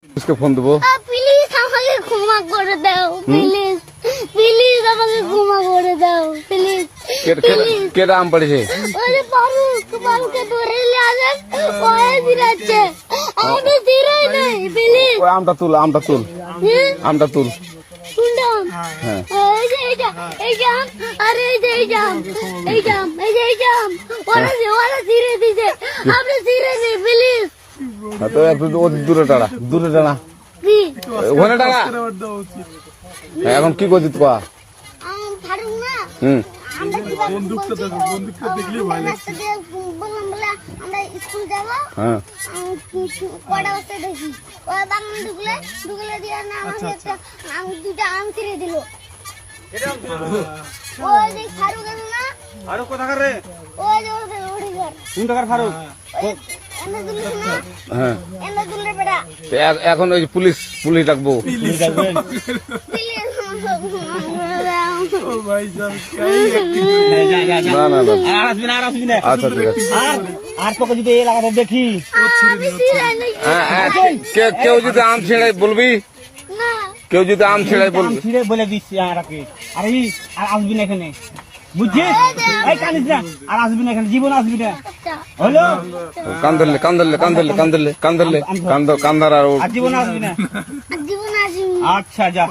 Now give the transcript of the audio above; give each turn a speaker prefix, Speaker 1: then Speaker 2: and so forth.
Speaker 1: পুলিশকে ফোন দেবো।
Speaker 2: প্লিজ আমাকে ক্ষমা করে দাও, প্লিজ প্লিজ আমাকে ক্ষমা করে দাও, প্লিজ।
Speaker 1: কেটা আম পড়েছে?
Speaker 2: ওই ফারুককে ধরে নিয়ে আসেন, ওই দিরাচ্ছে আমাকে দিরাই নাই, প্লিজ।
Speaker 1: ওই আমটা তুল, আমটা তুল, আমটা তুল।
Speaker 2: শুনলাম
Speaker 1: হ্যাঁ
Speaker 2: এই যে এই জাম, আরে এই যে এই জাম, এই জাম, এই যে এই জাম, ওরা ধীরে দিছে, আপনি ধীরে দিন প্লিজ।
Speaker 1: তো একটু দূরে টানা, দূরে টানা,
Speaker 2: কি
Speaker 1: ওখানে টানা। এখন কি করছিস তুই?
Speaker 2: ফারুক না, আমরা কি বন্দুকটা দেখলে ভয় লাগছে। বললাম বলে আমরা স্কুল যাব,
Speaker 1: হ্যাঁ
Speaker 2: কটা বসে দেখি ওই বাংলা ঢুকলে দিয়ে না আমাকে একটা দুটা আম ছিঁড়ে দিল। ওই যে ফারুক আছে না,
Speaker 3: ফারুক কোথাকার রে?
Speaker 2: ওই যে ওই ঘর
Speaker 3: কোন টাকার ফারুক?
Speaker 2: এনে দুলে না,
Speaker 1: হ্যাঁ।
Speaker 2: এনে দুলে বেটা
Speaker 1: এখন ওই পুলিশ ডাকবো।
Speaker 2: প্লিজ
Speaker 1: না না না,
Speaker 3: আর আসবি না, আর আসবি না।
Speaker 1: আচ্ছা ঠিক আছে।
Speaker 3: আর তোকে যদি এই এলাকাতে দেখি,
Speaker 1: কেউ যদি আম ছেড়ে বলবি,
Speaker 2: না
Speaker 1: কেউ যদি আম ছেড়ে
Speaker 3: আম
Speaker 1: বলবি।
Speaker 3: ছিঁড়ে বলে দিচ্ছি আর আর আসবি না এখানে, বুঝছিস? এই কানিস না, আর আসবি না এখানে, জীবন আসবি না, হলো?
Speaker 1: কান্দলে কান্দলে কান্দলে কান্দলে কান্দলে কান্দার আর
Speaker 3: আর জীবন আসবি না।
Speaker 2: জীবন আসিনি।
Speaker 3: আচ্ছা যা।